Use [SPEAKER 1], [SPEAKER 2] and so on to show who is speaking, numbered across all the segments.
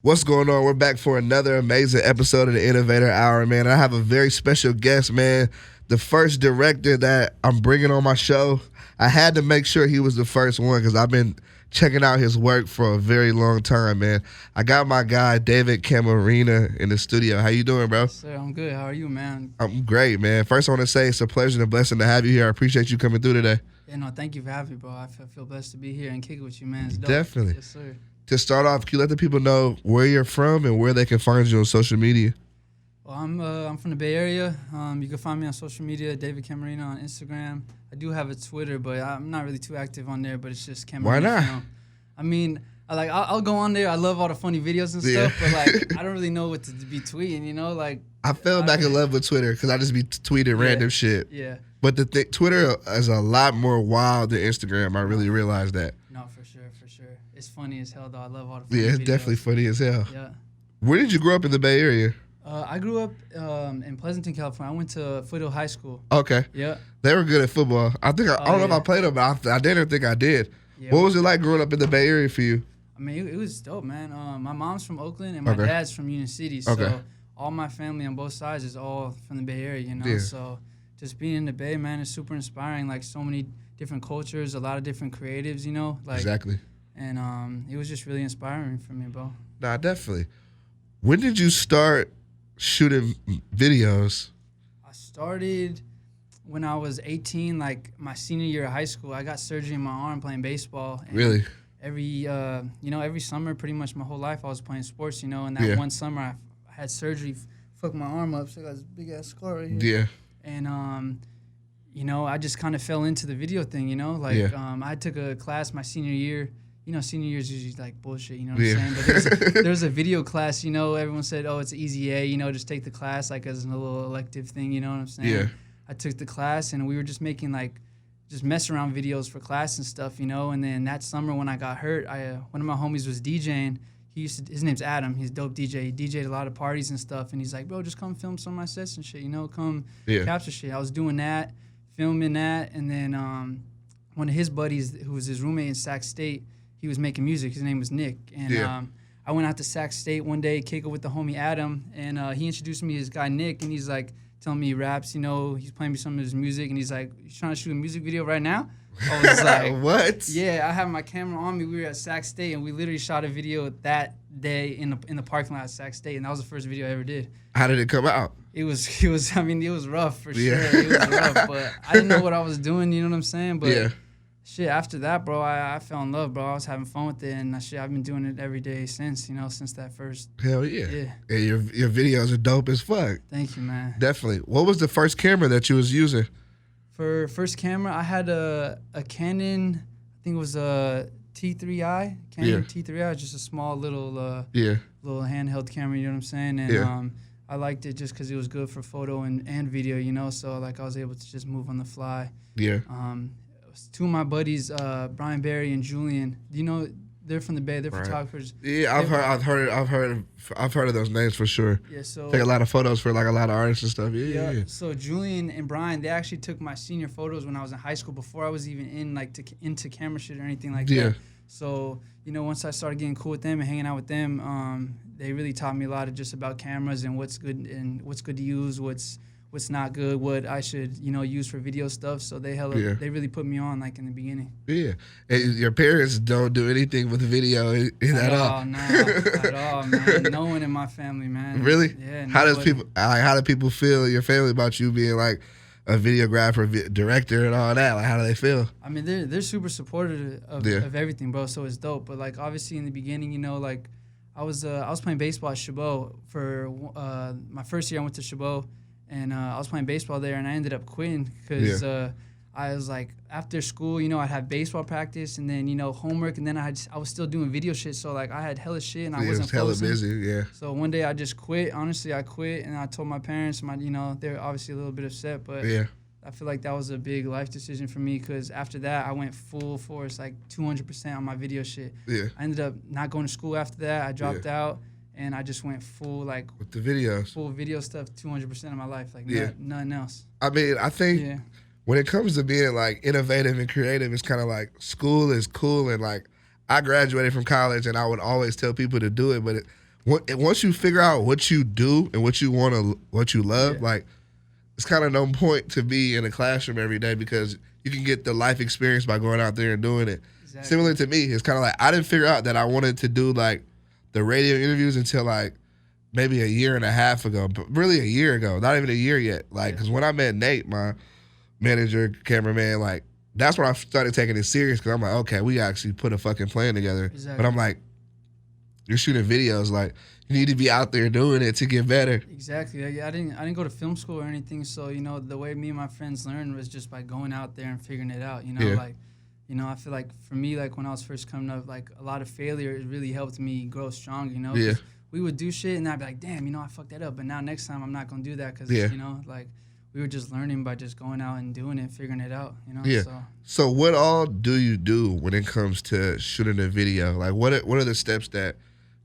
[SPEAKER 1] What's going on? We're back for another amazing episode of the Innovator Hour, man. I have a very special guest, man. The first director that I'm bringing on my show. I had to make sure he was the first one because I've been checking out his work for a very long time, man. I got my guy, David Camarena, in the studio. How you doing, bro?
[SPEAKER 2] Sir, I'm good. How are you, man?
[SPEAKER 1] I'm great, man. First, I want to say it's a pleasure and a blessing to have you here. I appreciate you coming through today.
[SPEAKER 2] Yeah, no, thank you for having me, bro. I feel blessed to be here and kick it with you, man. It's dope.
[SPEAKER 1] Definitely.
[SPEAKER 2] Yes, sir.
[SPEAKER 1] To start off, can you let the people know where you're from and where they can find you on social media?
[SPEAKER 2] Well, I'm from the Bay Area. You can find me on social media, David Camarena on Instagram. I do have a Twitter, but I'm not really too active on there. But it's just Camarena.
[SPEAKER 1] Why not?
[SPEAKER 2] Film. I mean, I'll go on there. I love all the funny videos and stuff, but like I don't really know what to be tweeting. You know, like
[SPEAKER 1] I fell back in love with Twitter because I just be tweeting random shit.
[SPEAKER 2] Yeah.
[SPEAKER 1] But Twitter is a lot more wild than Instagram. I really realized that.
[SPEAKER 2] No, for sure. It's funny as hell, though. I love all the funny
[SPEAKER 1] it's
[SPEAKER 2] videos.
[SPEAKER 1] definitely funny as hell.
[SPEAKER 2] Yeah.
[SPEAKER 1] Where did you grow up in the Bay Area?
[SPEAKER 2] I grew up in Pleasanton, California. I went to Foothill High School.
[SPEAKER 1] Okay.
[SPEAKER 2] Yeah.
[SPEAKER 1] They were good at football. I think I don't know if I played them, but I didn't think I did.
[SPEAKER 2] Yeah.
[SPEAKER 1] What was it like growing up in the Bay Area for you?
[SPEAKER 2] I mean, it was dope, man. My mom's from Oakland and my dad's from Union City. So all my family on both sides is all from the Bay Area, you know?
[SPEAKER 1] Yeah.
[SPEAKER 2] So just being in the Bay, man, is super inspiring. Like so many different cultures, a lot of different creatives, you know? Like,
[SPEAKER 1] Exactly.
[SPEAKER 2] And it was just really inspiring for me, bro.
[SPEAKER 1] Nah, definitely. When did you start shooting videos?
[SPEAKER 2] I started when I was 18, like my senior year of high school. I got surgery in my arm playing baseball. And
[SPEAKER 1] Really?
[SPEAKER 2] every summer, pretty much my whole life, I was playing sports, you know. And that one summer, I had surgery, fucked my arm up, so I got this big ass scar right here.
[SPEAKER 1] Yeah.
[SPEAKER 2] And I just kind of fell into the video thing, you know. Like I took a class my senior year. You know, senior year is usually like bullshit, you know what I'm saying? But there's a video class, you know, everyone said, oh, it's easy A, you know, just take the class like as a little elective thing, you know what I'm saying?
[SPEAKER 1] Yeah.
[SPEAKER 2] I took the class and we were just making like just mess around videos for class and stuff, you know. And then that summer when I got hurt, one of my homies was DJing. His name's Adam. He's a dope DJ. He DJ'd a lot of parties and stuff. And he's like, bro, just come film some of my sets and shit, you know, come capture shit. I was doing that, filming that. And then one of his buddies, who was his roommate in Sac State, he was making music. His name was Nick. And I went out to Sac State one day, kick it with the homie Adam. And he introduced me to this guy, Nick. And he's like, telling me he raps, you know, he's playing me some of his music, and he's like, "You trying to shoot a music video right now?" I was like,
[SPEAKER 1] "What?"
[SPEAKER 2] Yeah, I have my camera on me. We were at Sac State, and we literally shot a video that day in the parking lot at Sac State, and that was the first video I ever did.
[SPEAKER 1] How did it come out?
[SPEAKER 2] It was. I mean, it was rough for sure. It was rough, but I didn't know what I was doing. You know what I'm saying? But shit, after that, bro, I fell in love, bro. I was having fun with it, and shit, I've been doing it every day since, you know, since that first.
[SPEAKER 1] Hell yeah. Yeah. And your videos are dope as fuck.
[SPEAKER 2] Thank you, man.
[SPEAKER 1] Definitely. What was the first camera that you was using?
[SPEAKER 2] For first camera, I had a Canon, I think it was a T3i, Canon T3i, just a small little little handheld camera, you know what I'm saying? And I liked it just because it was good for photo and video, you know, so like I was able to just move on the fly.
[SPEAKER 1] Yeah.
[SPEAKER 2] Two of my buddies, Brian Barry and Julian, you know, they're from the Bay. They're photographers.
[SPEAKER 1] Yeah, I've heard of those names for sure.
[SPEAKER 2] Yeah, so
[SPEAKER 1] take a lot of photos for like a lot of artists and stuff. Yeah.
[SPEAKER 2] So Julian and Brian, they actually took my senior photos when I was in high school before I was even into camera shit or anything like that. So you know, once I started getting cool with them and hanging out with them, they really taught me a lot of just about cameras and what's good to use, what's not good, what I should, you know, use for video stuff. So they they really put me on like in the beginning. Yeah.
[SPEAKER 1] And your parents don't do anything with video at all?
[SPEAKER 2] No, at all, man. No one in my family, man.
[SPEAKER 1] Really?
[SPEAKER 2] Yeah.
[SPEAKER 1] How do people feel your family about you being like a videographer, director, and all that? Like, how do they feel?
[SPEAKER 2] I mean, they're super supportive of everything, bro. So it's dope. But like, obviously, in the beginning, you know, like I was playing baseball at Chabot for my first year. I went to Chabot. And I was playing baseball there, and I ended up quitting because I was like, after school, you know, I'd have baseball practice and then, you know, homework, and then I was still doing video shit. So, like, I had hella shit, and I wasn't
[SPEAKER 1] hella
[SPEAKER 2] posting.
[SPEAKER 1] busy,
[SPEAKER 2] So one day I just quit. Honestly, I quit, and I told my parents, you know, they're obviously a little bit upset, but I feel like that was a big life decision for me because after that, I went full force, like 200% on my video shit. I ended up not going to school after that. I dropped out. And I just went full, like...
[SPEAKER 1] with the videos.
[SPEAKER 2] Full video stuff 200% of my life. Like, nothing else.
[SPEAKER 1] I mean, I think when it comes to being, like, innovative and creative, it's kind of like school is cool. And, like, I graduated from college, and I would always tell people to do it. But once you figure out what you do and what you love, like it's kind of no point to be in a classroom every day because you can get the life experience by going out there and doing it. Exactly. Similar to me, it's kind of like I didn't figure out that I wanted to do like the radio interviews until like maybe a year and a half ago, but really a year ago, not even a year yet. Like, because when I met Nate, my manager, cameraman, like that's when I started taking it serious because I'm like, okay, we actually put a fucking plan together. Exactly. But I'm like, you're shooting videos, like you need to be out there doing it to get better.
[SPEAKER 2] Exactly. I didn't go to film school or anything, so you know the way me and my friends learned was just by going out there and figuring it out. You know, like, you know, I feel like for me, like when I was first coming up, like a lot of failure it really helped me grow strong. You know, we would do shit and I'd be like, damn, you know, I fucked that up, but now next time I'm not gonna do that because you know, like we were just learning by just going out and doing it, figuring it out. You know.
[SPEAKER 1] Yeah. So what all do you do when it comes to shooting a video? Like, what are the steps that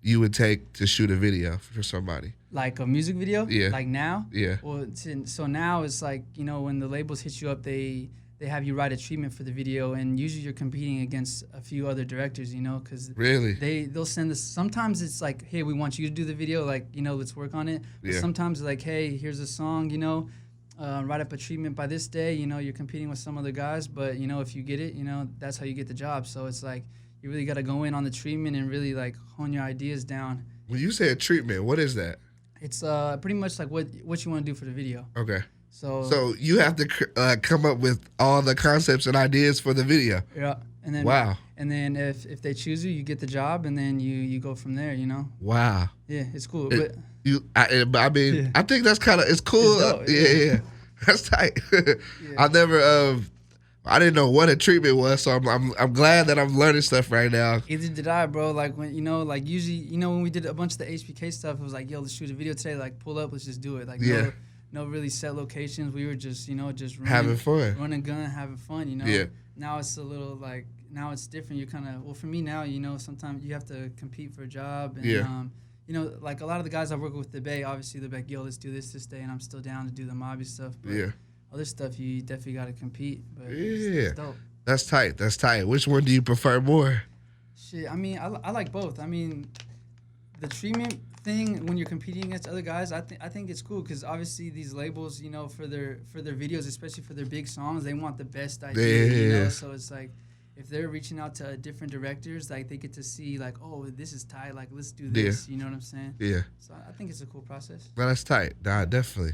[SPEAKER 1] you would take to shoot a video for somebody?
[SPEAKER 2] Like a music video?
[SPEAKER 1] Yeah.
[SPEAKER 2] Like now?
[SPEAKER 1] Yeah.
[SPEAKER 2] Well, so now it's like, you know, when the labels hit you up, they have you write a treatment for the video, and usually you're competing against a few other directors, you know, because
[SPEAKER 1] really
[SPEAKER 2] they'll send us. Sometimes it's like, hey, we want you to do the video, like, you know, let's work on it. But sometimes it's like, hey, here's a song, you know, write up a treatment by this day. You know, you're competing with some other guys, but you know, if you get it, you know, that's how you get the job. So it's like you really got to go in on the treatment and really like hone your ideas down.
[SPEAKER 1] When you say a treatment, what is that?
[SPEAKER 2] It's pretty much like what you want to do for the video.
[SPEAKER 1] Okay.
[SPEAKER 2] So
[SPEAKER 1] you have to come up with all the concepts and ideas for the video.
[SPEAKER 2] Yeah. And then
[SPEAKER 1] wow.
[SPEAKER 2] And then if they choose you get the job, and then you go from there. You know.
[SPEAKER 1] Wow.
[SPEAKER 2] Yeah, it's cool.
[SPEAKER 1] I mean, I think that's kind of it's cool.
[SPEAKER 2] It's dope,
[SPEAKER 1] yeah, that's tight. I never I didn't know what a treatment was, so I'm glad that I'm learning stuff right now.
[SPEAKER 2] Either did I, bro. Like when, you know, like usually, you know, when we did a bunch of the HBK stuff, it was like, yo, let's shoot a video today. Like pull up, let's just do it. Like no really set locations. We were just, you know, just
[SPEAKER 1] having fun,
[SPEAKER 2] running gun, having fun. You know.
[SPEAKER 1] Yeah.
[SPEAKER 2] Now it's a little like now it's different. You kind of for me now, you know, sometimes you have to compete for a job. And, you know, like a lot of the guys I work with at the Bay, obviously they're like, yo, let's do this day, and I'm still down to do the mobby stuff. But other stuff, you definitely got to compete. But it's dope. That's
[SPEAKER 1] tight. That's tight. Which one do you prefer more?
[SPEAKER 2] Shit, I mean, I like both. I mean, the treatment thing when you're competing against other guys, I think it's cool because obviously these labels, you know, for their videos, especially for their big songs, they want the best idea. You know, so it's like if they're reaching out to different directors, like they get to see like, oh, this is tight. Like let's do this. You know what I'm saying?
[SPEAKER 1] Yeah.
[SPEAKER 2] So I think it's a cool process.
[SPEAKER 1] Well, that's tight. Nah, definitely.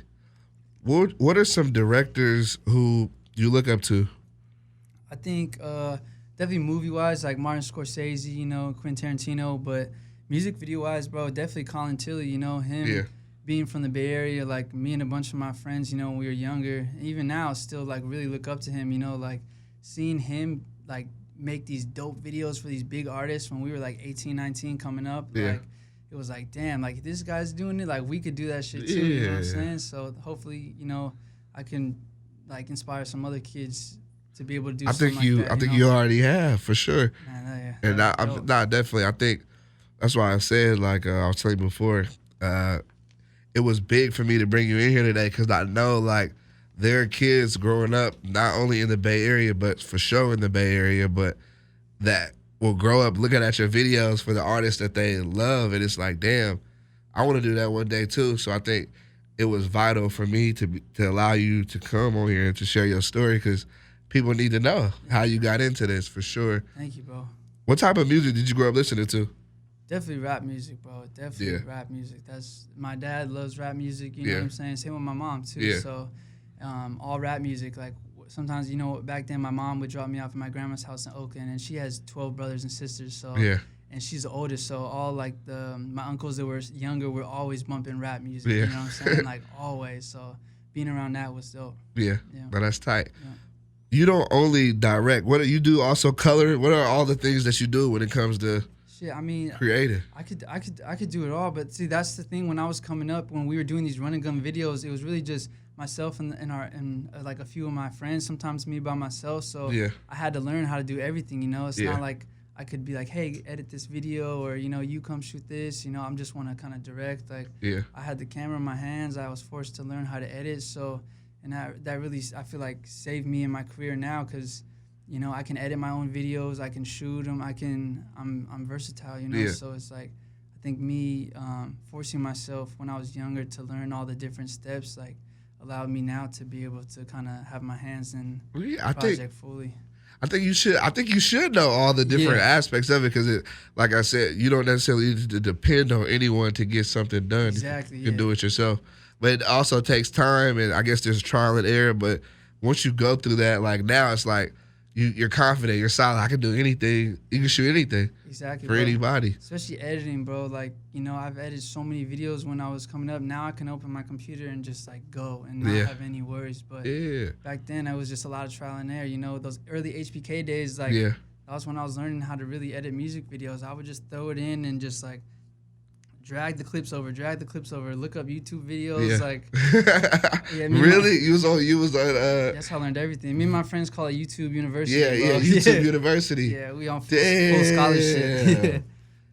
[SPEAKER 1] What are some directors who you look up to?
[SPEAKER 2] I think definitely movie-wise, like Martin Scorsese, you know, Quentin Tarantino. But music video-wise, bro, definitely Colin Tilley, you know, him being from the Bay Area, like me and a bunch of my friends, you know, when we were younger, even now, still, like, really look up to him, you know, like, seeing him, like, make these dope videos for these big artists when we were, like, 18, 19 coming up, like, it was like, damn, like, this guy's doing it, like, we could do that shit too, you know what I'm saying? So hopefully, you know, I can, like, inspire some other kids to be able to do something like that.
[SPEAKER 1] I think you already have, for sure.
[SPEAKER 2] Man,
[SPEAKER 1] and I'm definitely, I think that's why I said, like I was telling you before, it was big for me to bring you in here today because I know, like, there are kids growing up, not only in the Bay Area, but for sure in the Bay Area, but that will grow up looking at your videos for the artists that they love, and it's like, damn, I want to do that one day too. So I think it was vital for me to allow you to come on here and to share your story because people need to know how you got into this, for sure.
[SPEAKER 2] Thank you, bro.
[SPEAKER 1] What type of music did you grow up listening to?
[SPEAKER 2] Definitely rap music, bro. Definitely rap music. My dad loves rap music, you know what I'm saying? Same with my mom, too. So all rap music, like, sometimes, you know, back then my mom would drop me off at my grandma's house in Oakland, and she has 12 brothers and sisters. So and she's the oldest, so all like my uncles that were younger were always bumping rap music. You know what I'm saying? Like always. So being around that was dope.
[SPEAKER 1] But that's tight. You don't only direct. What do you do? Also color. What are all the things that you do when it comes to
[SPEAKER 2] shit? I mean,
[SPEAKER 1] creative.
[SPEAKER 2] I could do it all, but see, that's the thing. When I was coming up, when we were doing these run and gun videos, it was really just myself and like a few of my friends. Sometimes me by myself. So I had to learn how to do everything. You know, it's not like I could be like, hey, edit this video, or, you know, you come shoot this. You know, I'm just want to kind of direct. Like, I had the camera in my hands. I was forced to learn how to edit. So, and that really, I feel like, saved me in my career now because, you know, I can edit my own videos. I can shoot them. I'm versatile, you know. So it's like, I I think me forcing myself when I was younger to learn all the different steps, like, allowed me now to be able to kind of have my hands in the project fully.
[SPEAKER 1] I think you should. I think you should know all the different aspects of it because, like I said, you don't necessarily need to depend on anyone to get something done.
[SPEAKER 2] Exactly.
[SPEAKER 1] You can do it yourself, but it also takes time, and I guess there's trial and error. But once you go through that, like now, it's like you're confident, you're solid. I can do anything. You can shoot anything.
[SPEAKER 2] Exactly.
[SPEAKER 1] For anybody.
[SPEAKER 2] Especially editing, bro. Like, you know, I've edited so many videos when I was coming up. Now I can open my computer and just like go and not have any worries. But back then, I was just a lot of trial and error. You know, those early HBK days, like that was when I was learning how to really edit music videos. I would just throw it in and just like drag the clips over, look up YouTube videos, like.
[SPEAKER 1] Really? You was on.
[SPEAKER 2] That's how I learned everything. Me and my friends call it YouTube University.
[SPEAKER 1] YouTube University.
[SPEAKER 2] Yeah, we on full scholarship.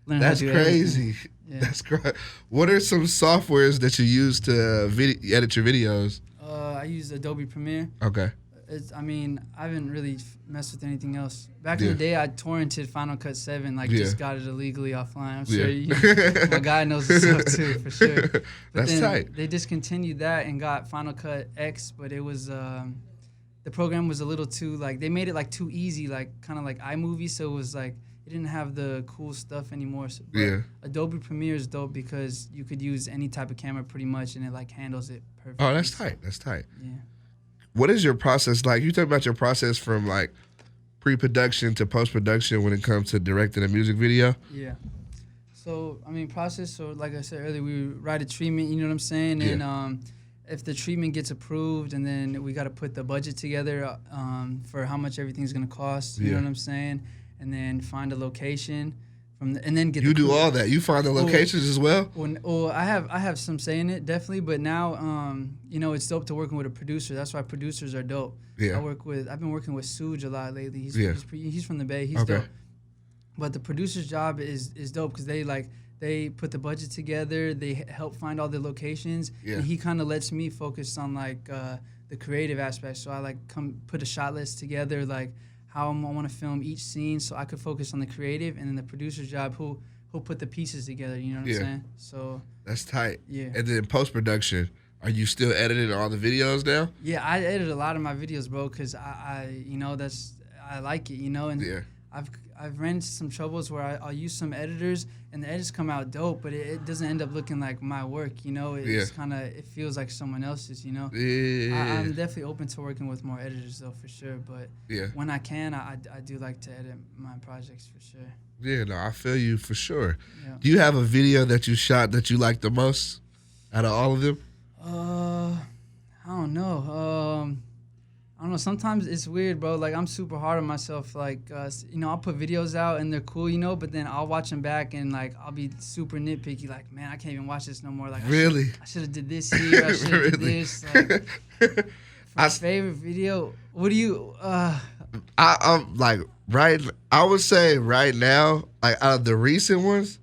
[SPEAKER 1] That's crazy. Yeah. That's great. What are some softwares that you use to edit your videos?
[SPEAKER 2] I use Adobe Premiere.
[SPEAKER 1] Okay.
[SPEAKER 2] I haven't really messed with anything else. Back in the day, I torrented Final Cut 7, just got it illegally offline. I'm sure my guy knows the stuff too, for sure. But
[SPEAKER 1] that's
[SPEAKER 2] then
[SPEAKER 1] tight.
[SPEAKER 2] They discontinued that and got Final Cut X, but it was the program was a little too they made it too easy, kind of like iMovie, so it was it didn't have the cool stuff anymore. So, Adobe Premiere is dope because you could use any type of camera pretty much, and it handles it perfectly.
[SPEAKER 1] Oh, that's tight. That's tight.
[SPEAKER 2] Yeah.
[SPEAKER 1] What is your process like? You talk about your process from pre-production to post-production when it comes to directing a music video?
[SPEAKER 2] Yeah. So, process, so like I said earlier, we write a treatment, you know what I'm saying? And if the treatment gets approved, and then we got to put the budget together for how much everything's going to cost, you know what I'm saying? And then find a location. And then get
[SPEAKER 1] you do all that. You find the locations as well.
[SPEAKER 2] Well, I have some say in it, definitely. But now, it's dope to working with a producer. That's why producers are dope.
[SPEAKER 1] Yeah.
[SPEAKER 2] I've been working with Suge a lot lately. He's from the Bay. He's dope. But the producer's job is dope because they put the budget together. They help find all the locations. Yeah. And he kind of lets me focus on the creative aspect. So I come put a shot list together how I want to film each scene, so I could focus on the creative, and then the producer's job, who'll put the pieces together. You know what I'm saying? So that's
[SPEAKER 1] tight.
[SPEAKER 2] Yeah.
[SPEAKER 1] And then post production, are you still editing all the videos now?
[SPEAKER 2] Yeah, I edit a lot of my videos, bro, because I like it, and I've ran into some troubles where I'll use some editors, and the edits come out dope, but it doesn't end up looking like my work, It's it feels like someone else's,
[SPEAKER 1] Yeah.
[SPEAKER 2] I'm definitely open to working with more editors, though, for sure. But when I can, I do like to edit my projects, for sure.
[SPEAKER 1] Yeah, no, I feel you for sure.
[SPEAKER 2] Yeah.
[SPEAKER 1] Do you have a video that you shot that you like the most out of all of them?
[SPEAKER 2] I don't know. I don't know. Sometimes it's weird, bro. I'm super hard on myself. I'll put videos out and they're cool, but then I'll watch them back and I'll be super nitpicky. Man, I can't even watch this no more.
[SPEAKER 1] Really?
[SPEAKER 2] I should have did this here. I should have did this. My favorite video. What do you?
[SPEAKER 1] I'm I would say right now, out of the recent ones,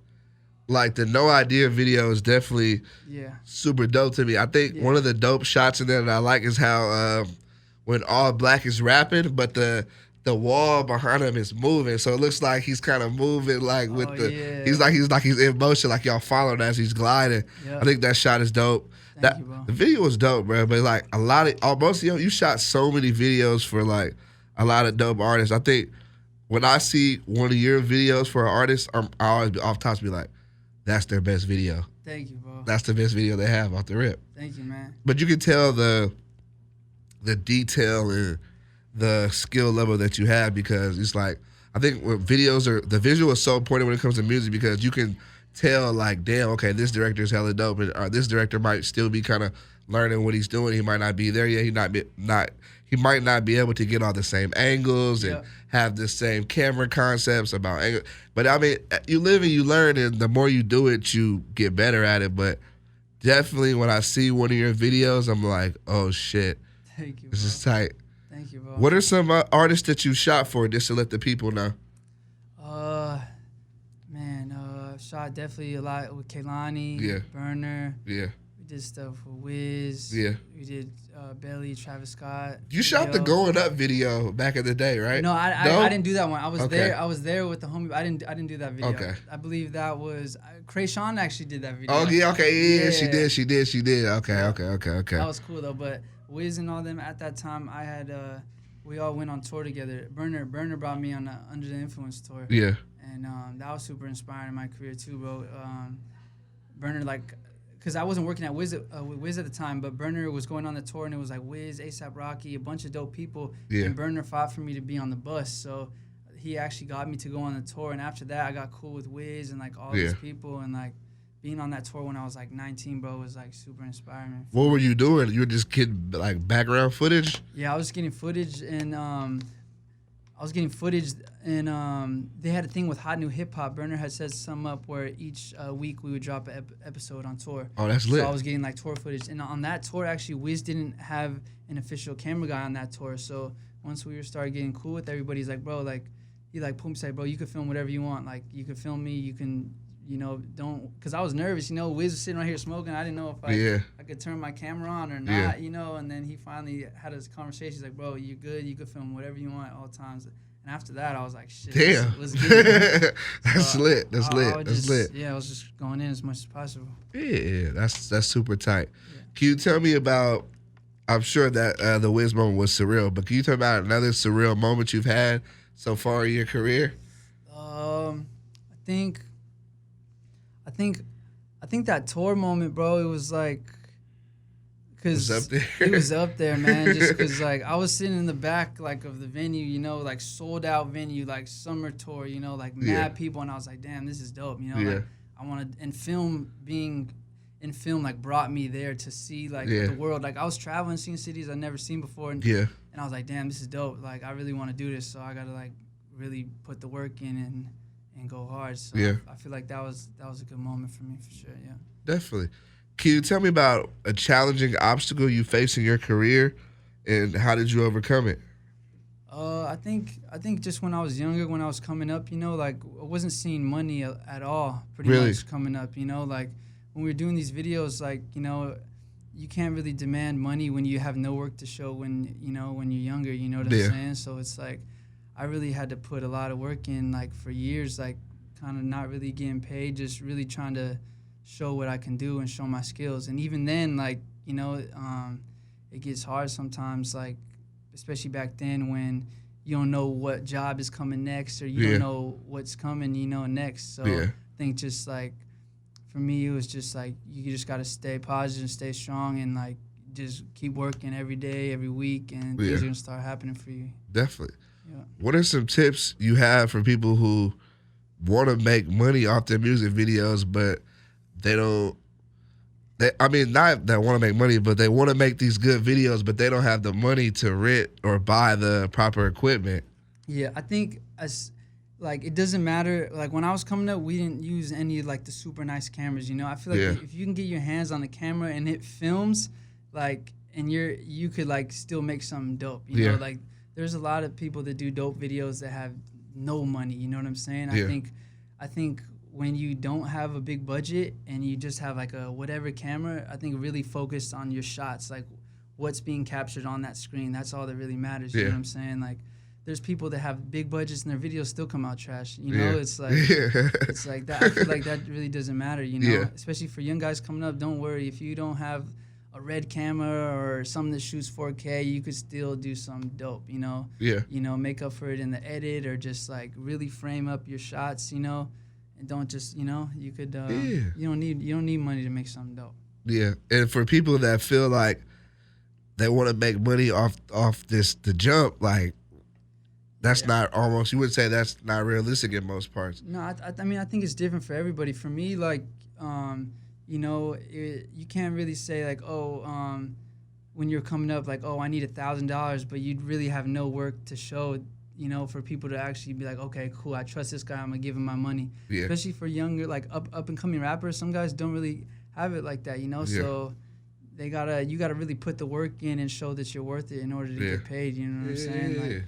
[SPEAKER 1] the No Idea video is definitely super dope to me. I think one of the dope shots in there that I like is how. When All Black is rapping, but the wall behind him is moving, so it looks like he's kind of moving he's in motion, y'all following as he's gliding. Yep. I think that shot is dope.
[SPEAKER 2] Thank you, bro.
[SPEAKER 1] The video was dope, bro. But most of you shot so many videos for a lot of dope artists. I think when I see one of your videos for an artist, I always be off top be like, that's their best video.
[SPEAKER 2] Thank you, bro.
[SPEAKER 1] That's the best video they have off the rip.
[SPEAKER 2] Thank you, man.
[SPEAKER 1] But you can tell the detail and the skill level that you have, because it's I think when the visual is so important when it comes to music, because you can tell damn, okay, this director is hella dope, and this director might still be kind of learning what he's doing. He might not be there yet. He might not be able to get all the same angles and have the same camera concepts about angle. But you live and you learn, and the more you do it, you get better at it. But definitely when I see one of your videos, I'm like, oh shit.
[SPEAKER 2] Thank you, bro.
[SPEAKER 1] This is tight.
[SPEAKER 2] Thank you, bro.
[SPEAKER 1] What are some artists that you shot for, just to let the people know?
[SPEAKER 2] Shot definitely a lot with Kehlani, Burner.
[SPEAKER 1] Yeah.
[SPEAKER 2] We did stuff with Wiz.
[SPEAKER 1] Yeah.
[SPEAKER 2] We did Belly, Travis Scott.
[SPEAKER 1] You shot the Going Up video back in the day, right?
[SPEAKER 2] No, I didn't do that one. I was
[SPEAKER 1] Okay.
[SPEAKER 2] there. I was there with the homie. I didn't do that video.
[SPEAKER 1] Okay.
[SPEAKER 2] I believe that was Krayshawn actually did that video.
[SPEAKER 1] Oh yeah, okay, yeah, she did. Okay.
[SPEAKER 2] That was cool though. But Wiz and all them at that time, I had we all went on tour together. Burner brought me on the Under the Influence tour.
[SPEAKER 1] Yeah.
[SPEAKER 2] And that was super inspiring in my career too, bro. Burner, like, because I wasn't working at with Wiz at the time, but Burner was going on the tour, and it was like Wiz, A$AP Rocky, a bunch of dope people.
[SPEAKER 1] Yeah.
[SPEAKER 2] And Burner fought for me to be on the bus, so he actually got me to go on the tour. And after that, I got cool with Wiz and like all these people, and like being on that tour when I was like 19, bro, was like super inspiring.
[SPEAKER 1] What were you doing? You were just getting like background footage?
[SPEAKER 2] Yeah, I was getting footage, and they had a thing with Hot New Hip Hop. Burner had set some up where each week we would drop an episode on tour.
[SPEAKER 1] Oh, that's lit.
[SPEAKER 2] So I was getting like tour footage. And on that tour, actually, Wiz didn't have an official camera guy on that tour. So once we started getting cool with everybody, he's like, bro, like, he like pulled me, said, bro, you can film whatever you want. Like, you can film me, you can, don't, because I was nervous, Wiz was sitting right here smoking. I didn't know if I could turn my camera on or not, and then he finally had his conversation. He's like, bro, you good, you can film whatever you want at all times. And after that, I was like, shit,
[SPEAKER 1] damn.
[SPEAKER 2] let's get it.
[SPEAKER 1] That's lit. That's lit.
[SPEAKER 2] Yeah, I was just going in as much as possible.
[SPEAKER 1] Yeah, that's super tight. Yeah. Can you tell me about, I'm sure that the Wiz moment was surreal, but can you tell me about another surreal moment you've had so far in your career?
[SPEAKER 2] I think that tour moment, bro, it was like, because
[SPEAKER 1] it
[SPEAKER 2] was up there, man. Just because, like, I was sitting in the back, like, of the venue, like, sold out venue, like, summer tour, like, mad people, and I was like, damn, this is dope, like, I want to, and being in film, like, brought me there to see, like, the world. Like, I was traveling, seeing cities I'd never seen before, and I was like, damn, this is dope. Like, I really want to do this, so I got to, like, really put the work in and go hard. So I feel like that was a good moment for me, for sure, yeah.
[SPEAKER 1] Definitely. Can you tell me about a challenging obstacle you faced in your career, and how did you overcome it?
[SPEAKER 2] I think just when I was younger, when I was coming up, like, I wasn't seeing money at all pretty much coming up, like, when we were doing these videos, like, you can't really demand money when you have no work to show when you're younger, you know what I'm saying? So it's like, I really had to put a lot of work in, like, for years, like, kind of not really getting paid, just really trying to show what I can do and show my skills. And even then, like, it gets hard sometimes, like, especially back then when you don't know what job is coming next, or you don't know what's coming, next. So I think just, like, for me, it was just, like, you just got to stay positive, stay strong, and, like, just keep working every day, every week, and things are going to start happening for you.
[SPEAKER 1] Definitely.
[SPEAKER 2] Yeah.
[SPEAKER 1] What are some tips you have for people who want to make money off their music videos, but they don't, not that want to make money, but they want to make these good videos, but they don't have the money to rent or buy the proper equipment?
[SPEAKER 2] Yeah, I think it doesn't matter. Like, when I was coming up, we didn't use any, like, the super nice cameras, I feel like if you can get your hands on the camera and it films, like, and you could, like, still make something dope, you know? Like, there's a lot of people that do dope videos that have no money, you know what I'm saying? I think when you don't have a big budget and you just have, like, a whatever camera, I think really focus on your shots, like, what's being captured on that screen. That's all that really matters, you know what I'm saying? Like, there's people that have big budgets and their videos still come out trash, It's like it's like that. I feel like that really doesn't matter, Especially for young guys coming up. Don't worry, if you don't have a red camera or something that shoots 4K, you could still do something dope, make up for it in the edit, or just, like, really frame up your shots, and don't just, you could you don't need money to make something dope.
[SPEAKER 1] Yeah. And for people that feel like they want to make money off the jump, like, that's not almost, you would say that's not realistic in most parts.
[SPEAKER 2] No, I mean, I think it's different for everybody. For me, like, you can't really say, like, when you're coming up, like, I need $1,000, but you'd really have no work to show, for people to actually be like, okay, cool, I trust this guy, I'm gonna give him my money. Yeah. Especially for younger, like, up and coming rappers, some guys don't really have it like that, So you gotta really put the work in and show that you're worth it in order to get paid. You know what I'm saying? Like,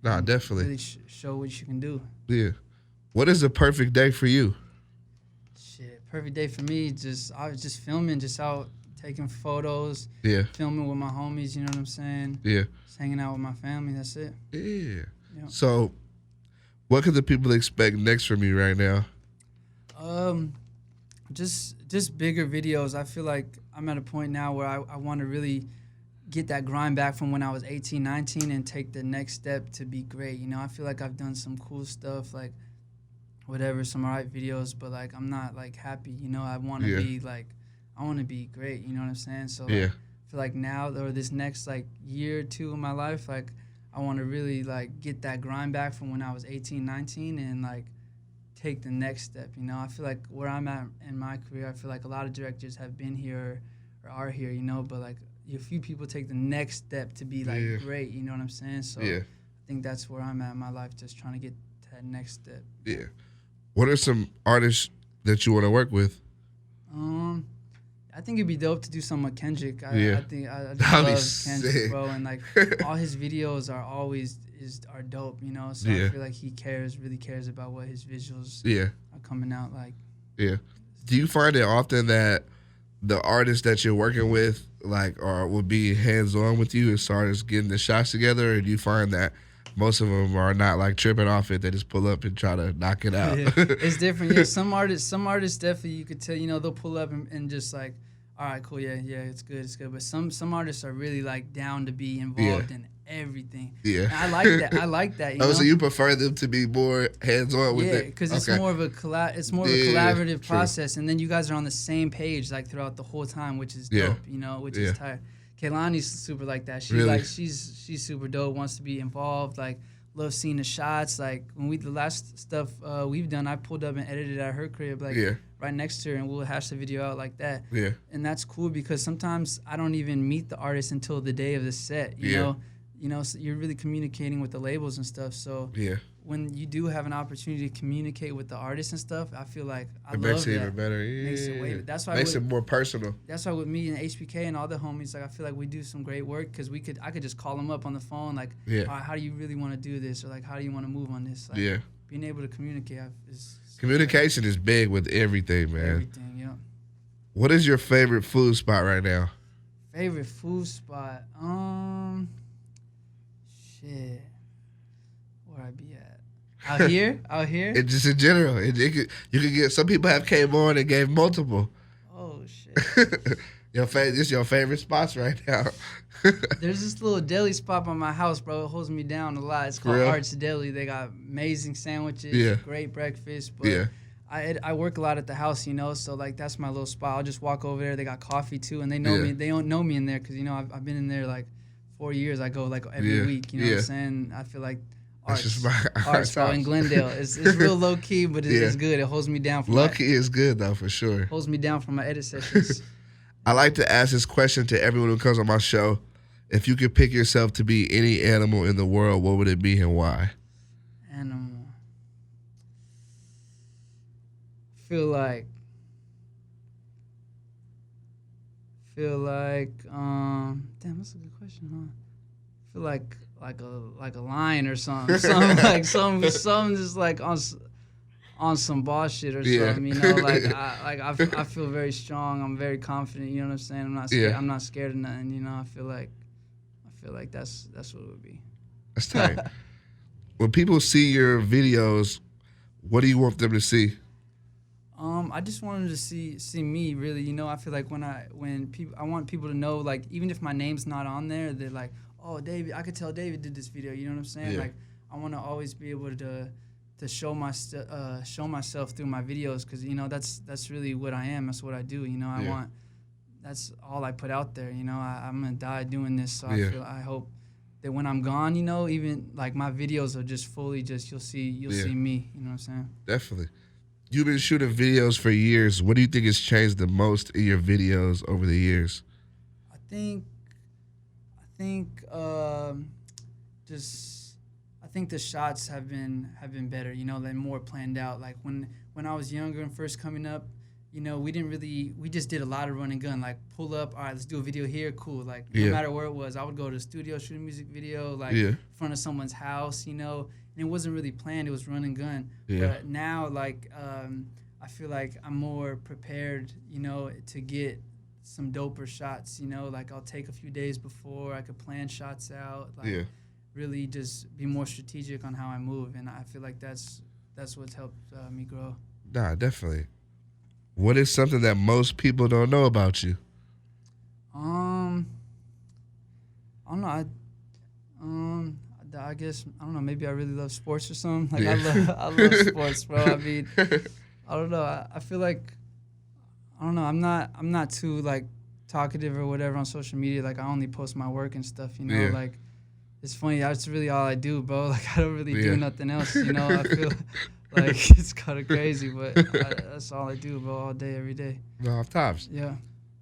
[SPEAKER 1] nah, definitely.
[SPEAKER 2] Really show what you can do.
[SPEAKER 1] Yeah. What is a perfect day for you?
[SPEAKER 2] Shit, perfect day for me. I was just filming, just out taking photos,
[SPEAKER 1] Yeah.
[SPEAKER 2] filming with my homies. You know what I'm saying?
[SPEAKER 1] Yeah.
[SPEAKER 2] Just hanging out with my family. That's it.
[SPEAKER 1] Yeah.
[SPEAKER 2] Yeah.
[SPEAKER 1] So, what can the people expect next from you right now?
[SPEAKER 2] Just bigger videos. I feel like I'm at a point now where I want to really get that grind back from when I was 18, 19 and take the next step to be great. You know, I feel like I've done some cool stuff, like whatever, some alright videos, but like I'm not like happy. You know, I want to be like, I want to be great. You know what I'm saying? So like, I feel like now or this next like year or two of my life, like I want to really like get that grind back from when I was 18, 19 and like take the next step. You know, I feel like where I'm at in my career, I feel like a lot of directors have been here or are here, you know, but like a few people take the next step to be like great, you know what I'm saying? So I think that's where I'm at in my life, just trying to get to that next step.
[SPEAKER 1] Yeah. What are some artists that you want to work with?
[SPEAKER 2] I think it'd be dope to do something with Kendrick. I think I just love Kendrick, bro, and like all his videos are always are dope, you know. So I feel like he really cares about what his visuals are coming out like. Yeah.
[SPEAKER 1] Do you find it often that the artists that you're working with like will be hands on with you as far as getting the shots together, or do you find that most of them are not like tripping off it? They just pull up and try to knock it out.
[SPEAKER 2] It's different. Yeah, some artists definitely you could tell, you know, they'll pull up and just like, all right, cool, yeah, it's good. But some artists are really like down to be involved in everything. Yeah, and I like that. You know?
[SPEAKER 1] So you prefer them to be more hands on with it?
[SPEAKER 2] Yeah, because it's more of a collaborative process, and then you guys are on the same page like throughout the whole time, which is dope. You know, which is tight. Kaylani's super like that. She's super dope. Wants to be involved. Like love seeing the shots. Like when the last stuff we've done, I pulled up and edited at her crib, like right next to her, and we'll hash the video out like that. Yeah, and that's cool because sometimes I don't even meet the artist until the day of the set. You know, so you're really communicating with the labels and stuff. So when you do have an opportunity to communicate with the artists and stuff, I feel like it
[SPEAKER 1] makes it even better.
[SPEAKER 2] That's why
[SPEAKER 1] makes it more personal.
[SPEAKER 2] That's why with me and HBK and all the homies, like I feel like we do some great work because I could just call them up on the phone, like, all right, how do you really want to do this, or like how do you want to move on this? Like, being able to communicate
[SPEAKER 1] communication is big with everything, man.
[SPEAKER 2] Everything, yeah.
[SPEAKER 1] What is your favorite food spot right now?
[SPEAKER 2] Favorite food spot? Shit. Where I be at? Out here?
[SPEAKER 1] It just in general. You could get, some people have came on and gave multiple.
[SPEAKER 2] Oh shit.
[SPEAKER 1] This is your favorite spots right now.
[SPEAKER 2] There's this little deli spot by my house, bro. It holds me down a lot. It's called Arts Deli. They got amazing sandwiches, great breakfast. But I work a lot at the house, you know, so like that's my little spot. I'll just walk over there. They got coffee too, and they know me. They don't know me in there because, you know, I've been in there like 4 years. I go like every week, you know what I'm saying? I feel like Arts in Glendale. It's real low key, but it's good. It holds me down.
[SPEAKER 1] Low key is good though, for sure.
[SPEAKER 2] Holds me down from my edit sessions.
[SPEAKER 1] I like to ask this question to everyone who comes on my show. If you could pick yourself to be any animal in the world, what would it be and why?
[SPEAKER 2] Animal. Feel like damn, that's a good question, huh? Feel like a lion or something. Something just like on some boss shit or something, you know, I feel very strong. I'm very confident, you know what I'm saying? I'm not scared. I'm not scared of nothing, you know. I feel like that's what it would be.
[SPEAKER 1] That's tight. When people see your videos, what do you want them to see?
[SPEAKER 2] I just want them to see me, really, you know. I feel like I want people to know, like, even if my name's not on there, they're like, oh, David, I could tell David did this video, you know what I'm saying? Like, I want to always be able to show myself through my videos, because, you know, that's really what I am. That's what I do, you know. That's all I put out there, you know. I'm gonna die doing this, so I hope that when I'm gone, you know, even like my videos are just fully you'll see me, you know what I'm saying?
[SPEAKER 1] Definitely. You've been shooting videos for years. What do you think has changed the most in your videos over the years?
[SPEAKER 2] I think the shots have been better, you know, they're more planned out. Like when I was younger and first coming up, you know, we just did a lot of run and gun, like pull up, all right, let's do a video here, cool. Like no matter where it was, I would go to the studio, shoot a music video, like in front of someone's house, you know, and it wasn't really planned, it was run and gun. But now, like, I feel like I'm more prepared, you know, to get some doper shots, you know, like I'll take a few days before, I could plan shots out, like really just be more strategic on how I move, and I feel like that's what's helped me grow.
[SPEAKER 1] Nah, definitely. What is something that most people don't know about you?
[SPEAKER 2] I don't know. I guess I don't know. Maybe I really love sports or something. Like I love sports, bro. I mean, I don't know. I feel like I don't know. I'm not too like talkative or whatever on social media. Like I only post my work and stuff. You know, like it's funny. That's really all I do, bro. Like I don't really do nothing else. You know, I feel like it's kind of crazy, but that's all I do, bro. All day, every day.
[SPEAKER 1] No, off tops.
[SPEAKER 2] Yeah.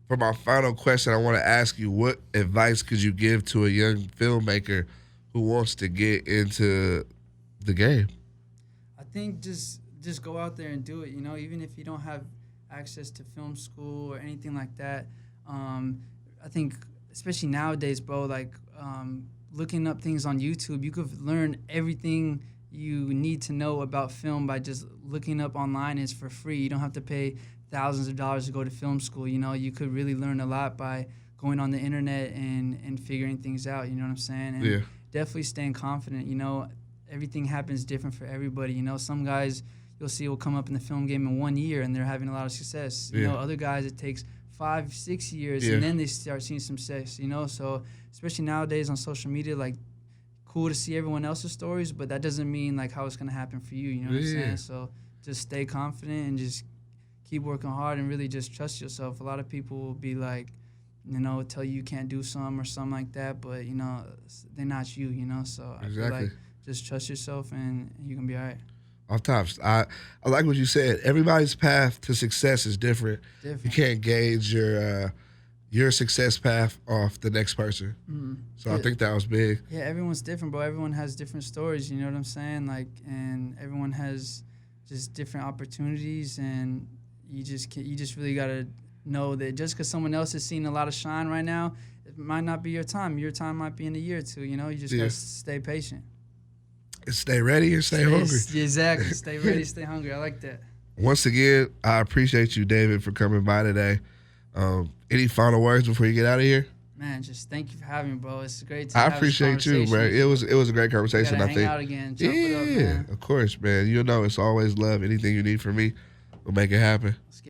[SPEAKER 1] For my final question, I want to ask you, what advice could you give to a young filmmaker who wants to get into the game?
[SPEAKER 2] I think just go out there and do it, you know, even if you don't have access to film school or anything like that. I think especially nowadays, bro, like looking up things on YouTube, you could learn everything you need to know about film by just looking up online. It's for free. You don't have to pay thousands of dollars to go to film school. You know, you could really learn a lot by going on the internet and figuring things out. You know what I'm saying? And definitely staying confident. You know, everything happens different for everybody. You know, some guys you'll see will come up in the film game in 1 year and they're having a lot of success. You know, other guys it takes 5-6 years and then they start seeing some success. You know, so especially nowadays on social media, like cool to see everyone else's stories, but that doesn't mean like how it's gonna happen for you. You know what I'm saying? So just stay confident and just keep working hard and really just trust yourself. A lot of people will be like, you know, tell you can't do something or something like that, but, you know, they're not you, you know? So I feel like just trust yourself and you can be all right.
[SPEAKER 1] Off tops. I like what you said. Everybody's path to success is different. You can't gauge your success path off the next person. So I think that was big.
[SPEAKER 2] Yeah, everyone's different, bro. Everyone has different stories, you know what I'm saying? Like, and everyone has just different opportunities, and you just really gotta know that just because someone else is seeing a lot of shine right now, it might not be your time. Your time might be in a year or two. You know, you just gotta stay patient.
[SPEAKER 1] And stay ready and stay hungry.
[SPEAKER 2] Exactly. Stay ready, stay hungry. I like that.
[SPEAKER 1] Once again, I appreciate you, David, for coming by today. Any final words before you get out of here?
[SPEAKER 2] Man, just thank you for having me, bro. It's great to
[SPEAKER 1] I
[SPEAKER 2] have
[SPEAKER 1] appreciate you, bro. It was a great conversation.
[SPEAKER 2] We gotta
[SPEAKER 1] I think.
[SPEAKER 2] Hang out again. Chop it up, man.
[SPEAKER 1] Of course, man. You know it's always love. Anything you need from me, we'll make it happen.